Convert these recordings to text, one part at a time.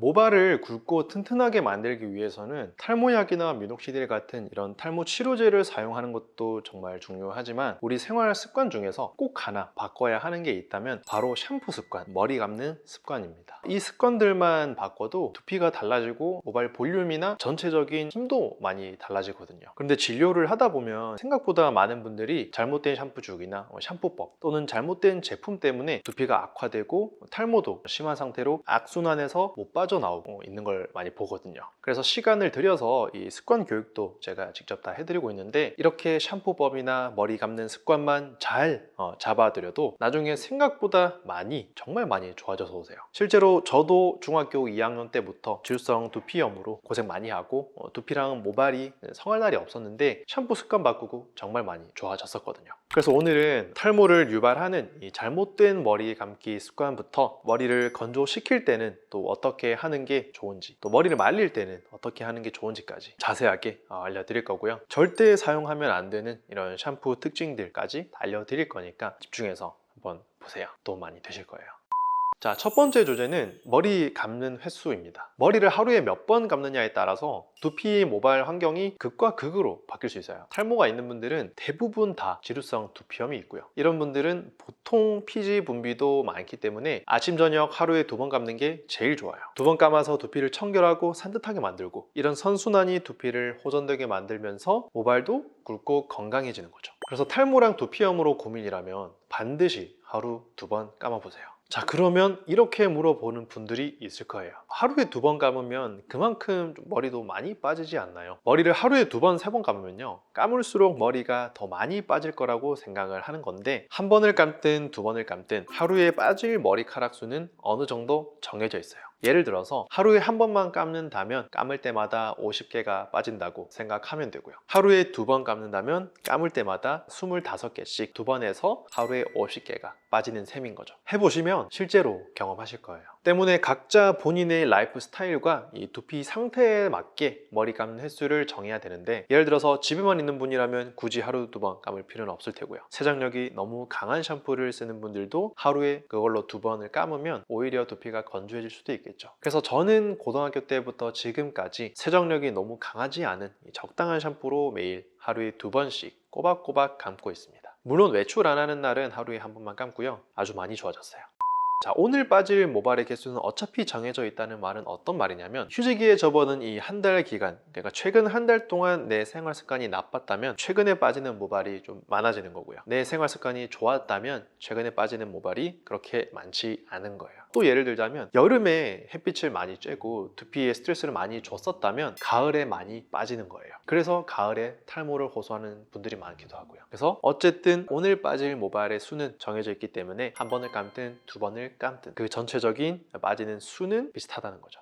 모발을 굵고 튼튼하게 만들기 위해서는 탈모약이나 미녹시딜 같은 이런 탈모 치료제를 사용하는 것도 정말 중요하지만 우리 생활 습관 중에서 꼭 하나 바꿔야 하는 게 있다면 바로 샴푸 습관, 머리 감는 습관입니다. 이 습관들만 바꿔도 두피가 달라지고 모발 볼륨이나 전체적인 힘도 많이 달라지거든요. 그런데 진료를 하다 보면 생각보다 많은 분들이 잘못된 샴푸죽이나 샴푸법 또는 잘못된 제품 때문에 두피가 악화되고 탈모도 심한 상태로 악순환에서 못 빠져나오고 있는 걸 많이 보거든요. 그래서 시간을 들여서 이 습관 교육도 제가 직접 다 해드리고 있는데 이렇게 샴푸법이나 머리 감는 습관만 잘 잡아들여도 나중에 생각보다 많이 정말 많이 좋아져서 오세요. 실제로 저도 중학교 2학년 때부터 질성 두피염으로 고생 많이 하고 두피랑 모발이 성할 날이 없었는데 샴푸 습관 바꾸고 정말 많이 좋아졌었거든요. 그래서 오늘은 탈모를 유발하는 이 잘못된 머리 감기 습관부터 머리를 건조시킬 때는 또 어떻게 하는 게 좋은지, 또 머리를 말릴 때는 어떻게 하는 게 좋은지까지 자세하게 알려드릴 거고요. 절대 사용하면 안 되는 이런 샴푸 특징들까지 알려드릴 거니까 집중해서 한번 보세요. 도움 많이 되실 거예요. 자, 첫 번째 주제는 머리 감는 횟수입니다. 머리를 하루에 몇 번 감느냐에 따라서 두피 모발 환경이 극과 극으로 바뀔 수 있어요. 탈모가 있는 분들은 대부분 다 지루성 두피염이 있고요. 이런 분들은 보통 피지 분비도 많기 때문에 아침 저녁 하루에 2번 감는 게 제일 좋아요. 2번 감아서 두피를 청결하고 산뜻하게 만들고 이런 선순환이 두피를 호전되게 만들면서 모발도 굵고 건강해지는 거죠. 그래서 탈모랑 두피염으로 고민이라면 반드시 하루 2번 감아보세요. 자, 그러면 이렇게 물어보는 분들이 있을 거예요. 하루에 2번 감으면 그만큼 머리도 많이 빠지지 않나요? 머리를 하루에 2번, 3번 감으면요, 감을수록 머리가 더 많이 빠질 거라고 생각을 하는 건데, 한 번을 감든 2번을 감든 하루에 빠질 머리카락 수는 어느 정도 정해져 있어요. 예를 들어서 하루에 한 번만 감는다면 감을 때마다 50개가 빠진다고 생각하면 되고요. 하루에 2번 감는다면 감을 때마다 25개씩 2번에서 하루에 50개가 빠지는 셈인 거죠. 해보시면 실제로 경험하실 거예요. 때문에 각자 본인의 라이프 스타일과 이 두피 상태에 맞게 머리 감는 횟수를 정해야 되는데, 예를 들어서 집에만 있는 분이라면 굳이 하루 2번 감을 필요는 없을 테고요. 세정력이 너무 강한 샴푸를 쓰는 분들도 하루에 그걸로 2번을 감으면 오히려 두피가 건조해질 수도 있겠죠. 그래서 저는 고등학교 때부터 지금까지 세정력이 너무 강하지 않은 적당한 샴푸로 매일 하루에 2번씩 꼬박꼬박 감고 있습니다. 물론 외출 안 하는 날은 하루에 1번만 감고요. 아주 많이 좋아졌어요. 자, 오늘 빠질 모발의 개수는 어차피 정해져 있다는 말은 어떤 말이냐면, 휴지기에 접어든 이 한 달 기간, 내가 최근 한 달 동안 내 생활 습관이 나빴다면 최근에 빠지는 모발이 좀 많아지는 거고요. 내 생활 습관이 좋았다면 최근에 빠지는 모발이 그렇게 많지 않은 거예요. 또 예를 들자면 여름에 햇빛을 많이 쬐고 두피에 스트레스를 많이 줬었다면 가을에 많이 빠지는 거예요. 그래서 가을에 탈모를 호소하는 분들이 많기도 하고요. 그래서 어쨌든 오늘 빠질 모발의 수는 정해져 있기 때문에 한 번을 감든 2번을 감든 그 전체적인 빠지는 수는 비슷하다는 거죠.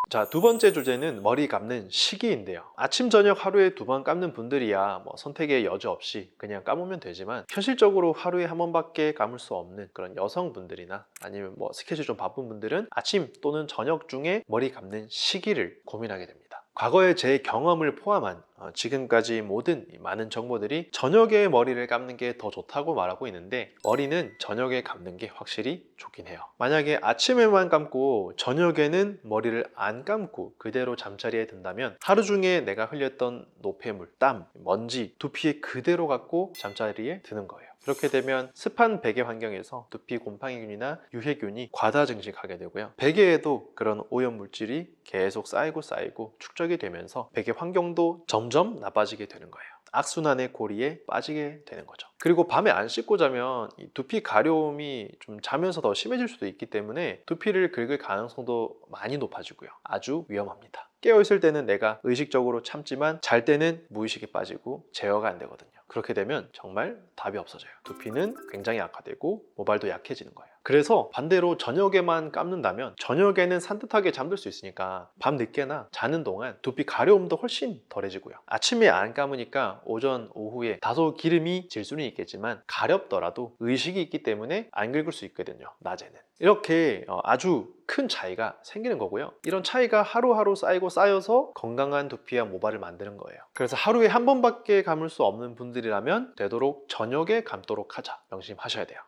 자, 두 번째 주제는 머리 감는 시기인데요. 아침 저녁 하루에 2번 감는 분들이야 선택의 여지 없이 그냥 감으면 되지만, 현실적으로 하루에 1번밖에 감을 수 없는 그런 여성분들이나 아니면 스케줄 좀 바쁜 분들은 아침 또는 저녁 중에 머리 감는 시기를 고민하게 됩니다. 과거의 제 경험을 포함한 지금까지 모든 많은 정보들이 저녁에 머리를 감는 게 더 좋다고 말하고 있는데, 머리는 저녁에 감는 게 확실히 좋긴 해요. 만약에 아침에만 감고 저녁에는 머리를 안 감고 그대로 잠자리에 든다면 하루 중에 내가 흘렸던 노폐물, 땀, 먼지, 두피에 그대로 갖고 잠자리에 드는 거예요. 그렇게 되면 습한 베개 환경에서 두피 곰팡이균이나 유해균이 과다 증식하게 되고요. 베개에도 그런 오염물질이 계속 쌓이고 축적이 되면서 베개 환경도 점점 나빠지게 되는 거예요. 악순환의 고리에 빠지게 되는 거죠. 그리고 밤에 안 씻고 자면 이 두피 가려움이 좀 자면서 더 심해질 수도 있기 때문에 두피를 긁을 가능성도 많이 높아지고요. 아주 위험합니다. 깨어있을 때는 내가 의식적으로 참지만 잘 때는 무의식에 빠지고 제어가 안 되거든요. 그렇게 되면 정말 답이 없어져요. 두피는 굉장히 악화되고 모발도 약해지는 거예요. 그래서 반대로 저녁에만 감는다면 저녁에는 산뜻하게 잠들 수 있으니까 밤 늦게나 자는 동안 두피 가려움도 훨씬 덜해지고요. 아침에 안 감으니까 오전, 오후에 다소 기름이 질 수는 있겠지만 가렵더라도 의식이 있기 때문에 안 긁을 수 있거든요, 낮에는. 이렇게 아주 큰 차이가 생기는 거고요. 이런 차이가 하루하루 쌓여서 건강한 두피와 모발을 만드는 거예요. 그래서 하루에 1번밖에 감을 수 없는 분들이라면 되도록 저녁에 감도록 하자, 명심하셔야 돼요.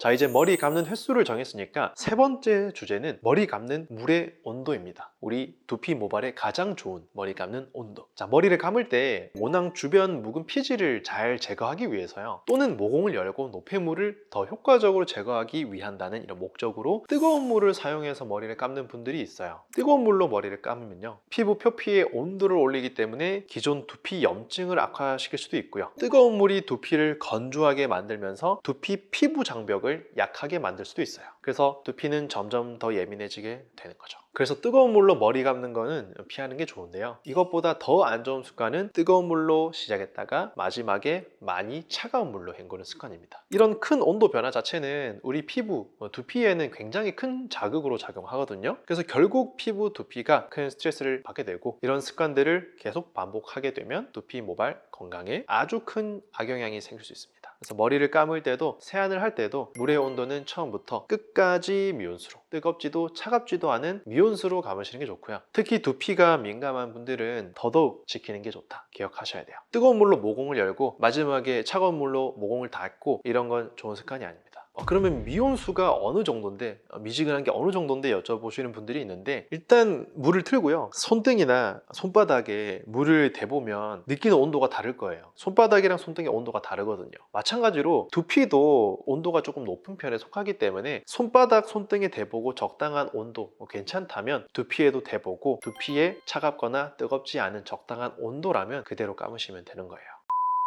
자, 이제 머리 감는 횟수를 정했으니까 세 번째 주제는 머리 감는 물의 온도입니다. 우리 두피 모발에 가장 좋은 머리 감는 온도. 자, 머리를 감을 때 모낭 주변 묵은 피지를 잘 제거하기 위해서요, 또는 모공을 열고 노폐물을 더 효과적으로 제거하기 위한다는 이런 목적으로 뜨거운 물을 사용해서 머리를 감는 분들이 있어요. 뜨거운 물로 머리를 감으면요, 피부 표피의 온도를 올리기 때문에 기존 두피 염증을 악화시킬 수도 있고요, 뜨거운 물이 두피를 건조하게 만들면서 두피 피부 장벽을 약하게 만들 수도 있어요. 그래서 두피는 점점 더 예민해지게 되는 거죠. 그래서 뜨거운 물로 머리 감는 거는 피하는 게 좋은데요, 이것보다 더 안 좋은 습관은 뜨거운 물로 시작했다가 마지막에 많이 차가운 물로 헹구는 습관입니다. 이런 큰 온도 변화 자체는 우리 피부, 두피에는 굉장히 큰 자극으로 작용하거든요. 그래서 결국 피부, 두피가 큰 스트레스를 받게 되고, 이런 습관들을 계속 반복하게 되면 두피 모발 건강에 아주 큰 악영향이 생길 수 있습니다. 그래서 머리를 감을 때도, 세안을 할 때도 물의 온도는 처음부터 끝까지 미온수로, 뜨겁지도 차갑지도 않은 미온수로 감으시는 게 좋고요. 특히 두피가 민감한 분들은 더더욱 지키는 게 좋다 기억하셔야 돼요. 뜨거운 물로 모공을 열고 마지막에 차가운 물로 모공을 닫고, 이런 건 좋은 습관이 아닙니다. 그러면 미온수가 어느 정도인데, 미지근한 게 어느 정도인데 여쭤보시는 분들이 있는데, 일단 물을 틀고요, 손등이나 손바닥에 물을 대보면 느끼는 온도가 다를 거예요. 손바닥이랑 손등의 온도가 다르거든요. 마찬가지로 두피도 온도가 조금 높은 편에 속하기 때문에 손바닥, 손등에 대보고 적당한 온도, 괜찮다면 두피에도 대보고, 두피에 차갑거나 뜨겁지 않은 적당한 온도라면 그대로 감으시면 되는 거예요.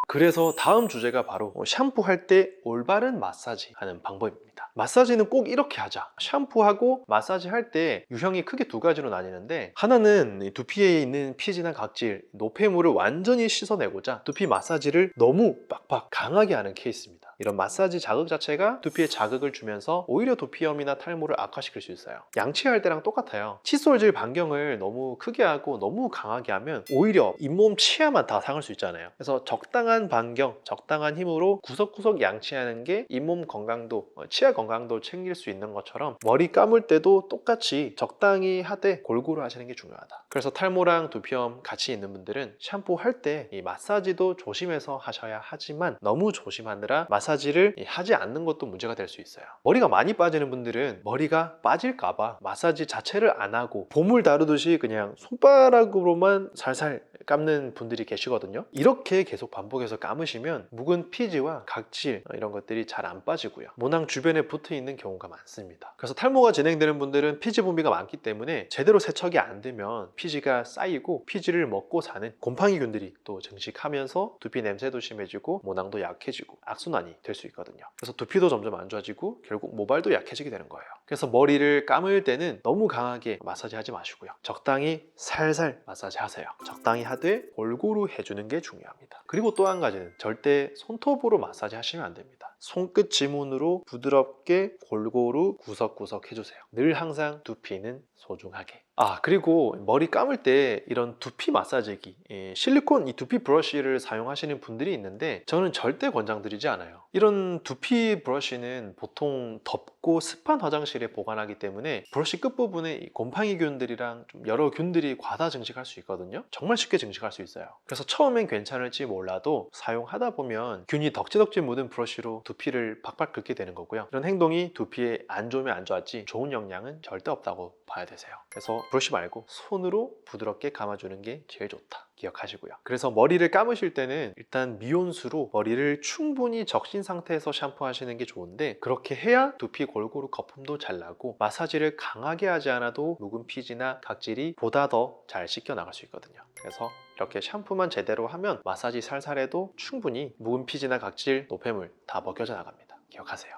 그래서 다음 주제가 바로 샴푸할 때 올바른 마사지 하는 방법입니다. 마사지는 꼭 이렇게 하자. 샴푸하고 마사지 할 때 유형이 크게 두 가지로 나뉘는데, 하나는 두피에 있는 피지나 각질, 노폐물을 완전히 씻어내고자 두피 마사지를 너무 빡빡 강하게 하는 케이스입니다. 이런 마사지 자극 자체가 두피에 자극을 주면서 오히려 두피염이나 탈모를 악화시킬 수 있어요. 양치할 때랑 똑같아요. 칫솔질 반경을 너무 크게 하고 너무 강하게 하면 오히려 잇몸 치아만 다 상할 수 있잖아요. 그래서 적당한 반경, 적당한 힘으로 구석구석 양치하는 게 잇몸 건강도, 치아 건강도 챙길 수 있는 것처럼 머리 감을 때도 똑같이 적당히 하되 골고루 하시는 게 중요하다. 그래서 탈모랑 두피염 같이 있는 분들은 샴푸할 때 이 마사지도 조심해서 하셔야 하지만, 너무 조심하느라 마사지를 하지 않는 것도 문제가 될 수 있어요. 머리가 많이 빠지는 분들은 머리가 빠질까봐 마사지 자체를 안 하고 보물 다루듯이 그냥 손바닥으로만 살살 감는 분들이 계시거든요. 이렇게 계속 반복해서 감으시면 묵은 피지와 각질, 이런 것들이 잘 안 빠지고요, 모낭 주변에 붙어 있는 경우가 많습니다. 그래서 탈모가 진행되는 분들은 피지 분비가 많기 때문에 제대로 세척이 안 되면 피지가 쌓이고 피지를 먹고 사는 곰팡이균들이 또 증식하면서 두피 냄새도 심해지고 모낭도 약해지고 악순환이 될 수 있거든요. 그래서 두피도 점점 안 좋아지고 결국 모발도 약해지게 되는 거예요. 그래서 머리를 감을 때는 너무 강하게 마사지 하지 마시고요, 적당히 살살 마사지 하세요. 적당히 하되 골고루 해주는 게 중요합니다. 그리고 또 한 가지는 절대 손톱으로 마사지 하시면 안 됩니다. 손끝 지문으로 부드럽게 골고루 구석구석 해주세요. 늘 항상 두피는 소중하게. 그리고 머리 감을 때 이런 두피 마사지기, 실리콘 이 두피 브러쉬를 사용하시는 분들이 있는데, 저는 절대 권장드리지 않아요. 이런 두피 브러쉬는 보통 덥고 습한 화장실에 보관하기 때문에 브러쉬 끝부분에 이 곰팡이균들이랑 좀 여러 균들이 과다 증식할 수 있거든요. 정말 쉽게 증식할 수 있어요. 그래서 처음엔 괜찮을지 몰라도 사용하다 보면 균이 덕지덕지 묻은 브러쉬로 두피를 박박 긁게 되는 거고요, 이런 행동이 두피에 안 좋으면 안 좋았지 좋은 영향은 절대 없다고 봐야 되세요. 그래서 브러쉬 말고 손으로 부드럽게 감아주는 게 제일 좋다 기억하시고요. 그래서 머리를 감으실 때는 일단 미온수로 머리를 충분히 적신 상태에서 샴푸하시는 게 좋은데, 그렇게 해야 두피 골고루 거품도 잘 나고 마사지를 강하게 하지 않아도 묵은 피지나 각질이 보다 더 잘 씻겨 나갈 수 있거든요. 그래서 이렇게 샴푸만 제대로 하면 마사지 살살 해도 충분히 묵은 피지나 각질, 노폐물 다 벗겨져 나갑니다. 기억하세요.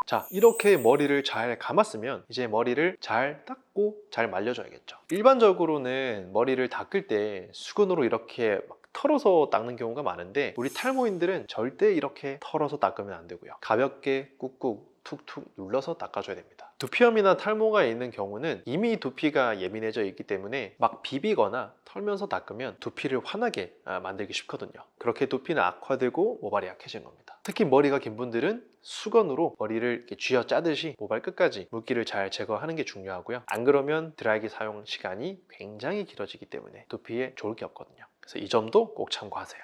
자, 이렇게 머리를 잘 감았으면 이제 머리를 잘 닦고 잘 말려줘야겠죠. 일반적으로는 머리를 닦을 때 수건으로 이렇게 막 털어서 닦는 경우가 많은데, 우리 탈모인들은 절대 이렇게 털어서 닦으면 안 되고요, 가볍게 꾹꾹 툭툭 눌러서 닦아줘야 됩니다. 두피염이나 탈모가 있는 경우는 이미 두피가 예민해져 있기 때문에 막 비비거나 털면서 닦으면 두피를 환하게 만들기 쉽거든요. 그렇게 두피는 악화되고 모발이 약해지는 겁니다. 특히 머리가 긴 분들은 수건으로 머리를 이렇게 쥐어 짜듯이 모발 끝까지 물기를 잘 제거하는 게 중요하고요, 안 그러면 드라이기 사용 시간이 굉장히 길어지기 때문에 두피에 좋을 게 없거든요. 그래서 이 점도 꼭 참고하세요.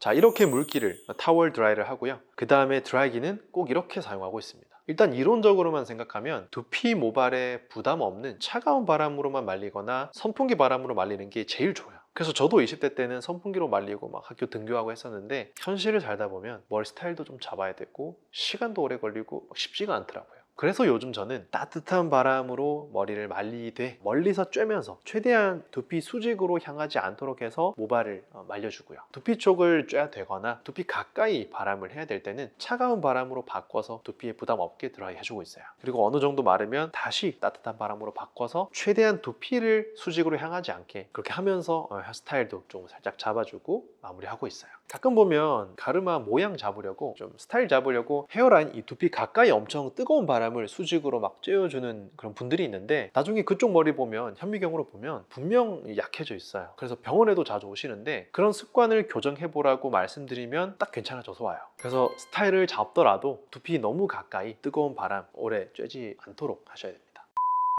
자, 이렇게 물기를 타월 드라이를 하고요, 그 다음에 드라이기는 꼭 이렇게 사용하고 있습니다. 일단 이론적으로만 생각하면 두피 모발에 부담 없는 차가운 바람으로만 말리거나 선풍기 바람으로 말리는 게 제일 좋아요. 그래서 저도 20대 때는 선풍기로 말리고 막 학교 등교하고 했었는데 현실을 살다 보면 머리 스타일도 좀 잡아야 되고 시간도 오래 걸리고 쉽지가 않더라고요. 그래서 요즘 저는 따뜻한 바람으로 머리를 말리되 멀리서 쬐면서 최대한 두피 수직으로 향하지 않도록 해서 모발을 말려주고요. 두피 쪽을 쬐야 되거나 두피 가까이 바람을 해야 될 때는 차가운 바람으로 바꿔서 두피에 부담 없게 드라이 해주고 있어요. 그리고 어느 정도 마르면 다시 따뜻한 바람으로 바꿔서 최대한 두피를 수직으로 향하지 않게 그렇게 하면서 헤어스타일도 좀 살짝 잡아주고 마무리하고 있어요. 가끔 보면 가르마 모양 잡으려고 좀 스타일 잡으려고 헤어라인 이 두피 가까이 엄청 뜨거운 바람을 수직으로 막 쬐어주는 그런 분들이 있는데 나중에 그쪽 머리 보면 현미경으로 보면 분명 약해져 있어요. 그래서 병원에도 자주 오시는데 그런 습관을 교정해보라고 말씀드리면 딱 괜찮아져서 와요. 그래서 스타일을 잡더라도 두피 너무 가까이 뜨거운 바람 오래 쬐지 않도록 하셔야 됩니다.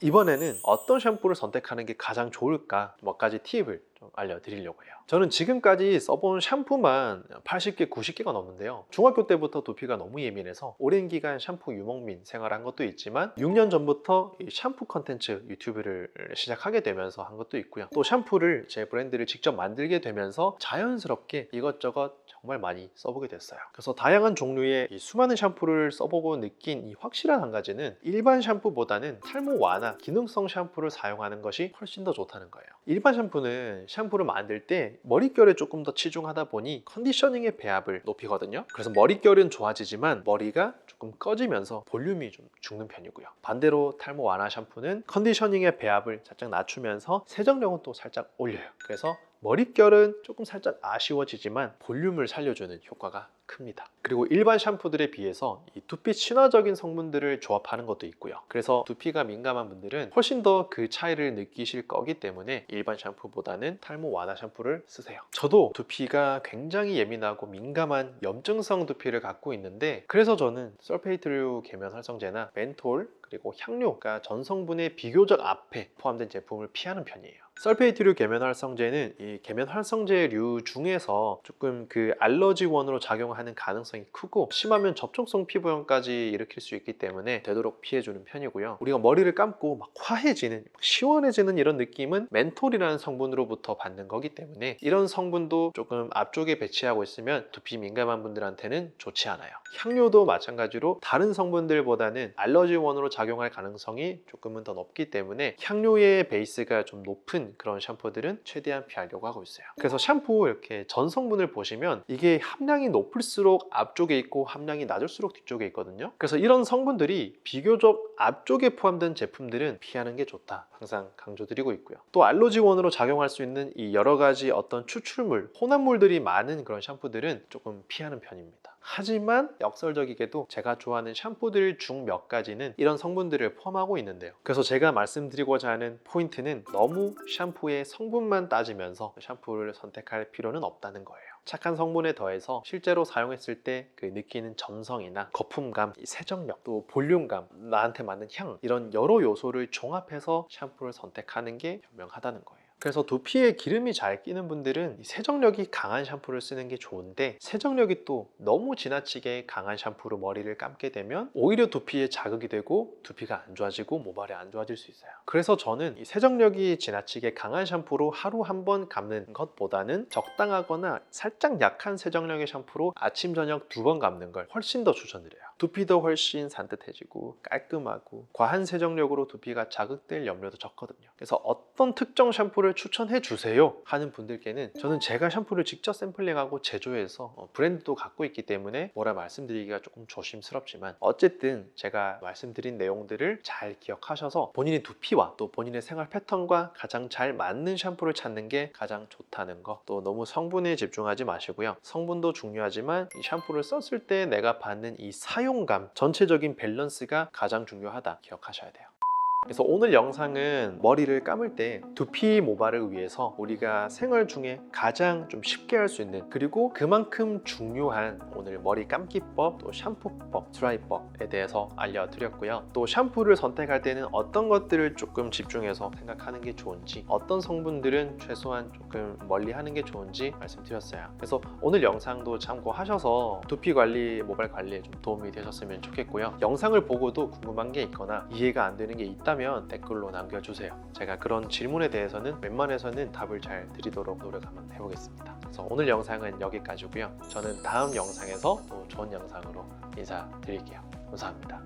이번에는 어떤 샴푸를 선택하는 게 가장 좋을까 몇 가지 팁을 좀 알려드리려고 해요. 저는 지금까지 써본 샴푸만 80개, 90개가 넘는데요. 중학교 때부터 두피가 너무 예민해서 오랜 기간 샴푸 유목민 생활한 것도 있지만 6년 전부터 이 샴푸 컨텐츠 유튜브를 시작하게 되면서 한 것도 있고요. 또 샴푸를 제 브랜드를 직접 만들게 되면서 자연스럽게 이것저것 정말 많이 써보게 됐어요. 그래서 다양한 종류의 이 수많은 샴푸를 써보고 느낀 이 확실한 한 가지는 일반 샴푸보다는 탈모 완화 기능성 샴푸를 사용하는 것이 훨씬 더 좋다는 거예요. 일반 샴푸는 샴푸를 만들 때 머릿결에 조금 더 치중하다 보니 컨디셔닝의 배합을 높이거든요. 그래서 머릿결은 좋아지지만 머리가 조금 꺼지면서 볼륨이 좀 죽는 편이고요. 반대로 탈모 완화 샴푸는 컨디셔닝의 배합을 살짝 낮추면서 세정력은 또 살짝 올려요. 그래서 머릿결은 조금 살짝 아쉬워지지만 볼륨을 살려주는 효과가 큽니다. 그리고 일반 샴푸들에 비해서 이 두피 친화적인 성분들을 조합하는 것도 있고요. 그래서 두피가 민감한 분들은 훨씬 더 그 차이를 느끼실 거기 때문에 일반 샴푸보다는 탈모 완화 샴푸를 쓰세요. 저도 두피가 굉장히 예민하고 민감한 염증성 두피를 갖고 있는데 그래서 저는 설페이트류 계면 활성제나 멘톨 그리고 향료가 전성분의 비교적 앞에 포함된 제품을 피하는 편이에요. 설페이트류 계면 활성제는 이 계면 활성제류 중에서 조금 그 알러지원으로 작용하는 가능성이 크고 심하면 접촉성 피부염까지 일으킬 수 있기 때문에 되도록 피해주는 편이고요. 우리가 머리를 감고 막 화해지는, 시원해지는 이런 느낌은 멘톨이라는 성분으로부터 받는 거기 때문에 이런 성분도 조금 앞쪽에 배치하고 있으면 두피 민감한 분들한테는 좋지 않아요. 향료도 마찬가지로 다른 성분들보다는 알러지원으로 작용할 가능성이 조금은 더 높기 때문에 향료의 베이스가 좀 높은 그런 샴푸들은 최대한 피하려고 하고 있어요. 그래서 샴푸 이렇게 전성분을 보시면 이게 함량이 높을수록 앞쪽에 있고 함량이 낮을수록 뒤쪽에 있거든요. 그래서 이런 성분들이 비교적 앞쪽에 포함된 제품들은 피하는 게 좋다 항상 강조드리고 있고요. 또 알러지원으로 작용할 수 있는 이 여러 가지 어떤 추출물, 혼합물들이 많은 그런 샴푸들은 조금 피하는 편입니다. 하지만 역설적이게도 제가 좋아하는 샴푸들 중 몇 가지는 이런 성분들을 포함하고 있는데요. 그래서 제가 말씀드리고자 하는 포인트는 너무 샴푸의 성분만 따지면서 샴푸를 선택할 필요는 없다는 거예요. 착한 성분에 더해서 실제로 사용했을 때 그 느끼는 점성이나 거품감, 세정력, 또 볼륨감, 나한테 맞는 향 이런 여러 요소를 종합해서 샴푸를 선택하는 게 현명하다는 거예요. 그래서 두피에 기름이 잘 끼는 분들은 세정력이 강한 샴푸를 쓰는 게 좋은데 세정력이 또 너무 지나치게 강한 샴푸로 머리를 감게 되면 오히려 두피에 자극이 되고 두피가 안 좋아지고 모발이 안 좋아질 수 있어요. 그래서 저는 이 세정력이 지나치게 강한 샴푸로 하루 한 번 감는 것보다는 적당하거나 살짝 약한 세정력의 샴푸로 아침 저녁 2번 감는 걸 훨씬 더 추천드려요. 두피도 훨씬 산뜻해지고 깔끔하고 과한 세정력으로 두피가 자극될 염려도 적거든요. 그래서 어떤 특정 샴푸를 추천해 주세요 하는 분들께는 저는 제가 샴푸를 직접 샘플링하고 제조해서 브랜드도 갖고 있기 때문에 뭐라 말씀드리기가 조금 조심스럽지만 어쨌든 제가 말씀드린 내용들을 잘 기억하셔서 본인의 두피와 또 본인의 생활 패턴과 가장 잘 맞는 샴푸를 찾는 게 가장 좋다는 거, 또 너무 성분에 집중하지 마시고요. 성분도 중요하지만 이 샴푸를 썼을 때 내가 받는 이 사용감, 전체적인 밸런스가 가장 중요하다 기억하셔야 돼요. 그래서 오늘 영상은 머리를 감을 때 두피 모발을 위해서 우리가 생활 중에 가장 좀 쉽게 할 수 있는, 그리고 그만큼 중요한 오늘 머리 감기법, 또 샴푸법, 드라이법에 대해서 알려드렸고요. 또 샴푸를 선택할 때는 어떤 것들을 조금 집중해서 생각하는 게 좋은지, 어떤 성분들은 최소한 조금 멀리 하는 게 좋은지 말씀드렸어요. 그래서 오늘 영상도 참고하셔서 두피 관리, 모발 관리에 좀 도움이 되셨으면 좋겠고요. 영상을 보고도 궁금한 게 있거나 이해가 안 되는 게 있다면 댓글로 남겨주세요. 제가 그런 질문에 대해서는 웬만해서는 답을 잘 드리도록 노력 한번 해보겠습니다. 그래서 오늘 영상은 여기까지고요. 저는 다음 영상에서 또 좋은 영상으로 인사드릴게요. 감사합니다.